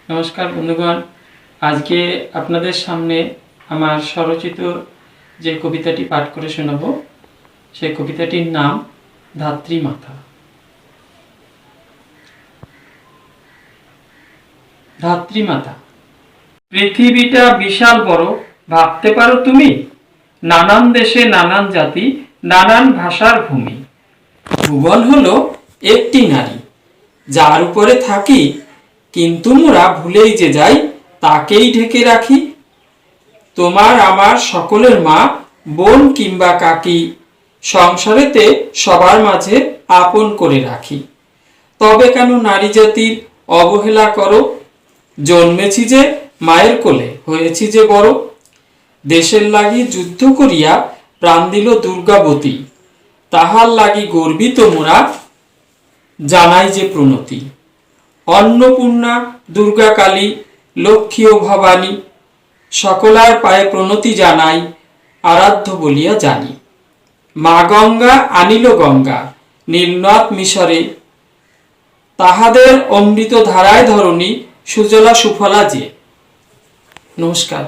নমস্কার বন্ধুগণ, আজকে আপনাদের সামনে আমার স্বরচিত যে কবিতাটি পাঠ করে শোনাব সেই কবিতাটির নাম ধাত্রী মাতা। ধাত্রী মাতা। পৃথিবীটা বিশাল বড়, ভাবতে পারো তুমি? নানান দেশে নানান জাতি, নানান ভাষার ভূমি। ভুবন হলো একটি নারী, যার উপরে থাকি, কিন্তু মোরা ভুলেই যে যাই তাকেই ঢেকে রাখি। তোমার আমার সকলের মা, বোন কিংবা কাকি, সংসারেতে সবার মাঝে আপন করে রাখি। তবে কেন নারী জাতির অবহেলা করো? জন্মেছি যে মায়ের কোলে, হয়েছি যে বড়। দেশের লাগি যুদ্ধ করিয়া প্রাণ দিল দুর্গাবতী, তাহার লাগি গর্বিত মোরা, জানাই যে প্রণতি। অন্নপূর্ণা, দুর্গা কালী, লক্ষ্মী ও ভবানী, সকলার পায়ে প্রণতি জানাই, আরাধ্য বলিয়া জানি। মা গঙ্গা আনিল গঙ্গা নীলনদ মিশরে, তাহাদের অমৃত ধারায় ধরণী সুজলা সুফলা যে। নমস্কার।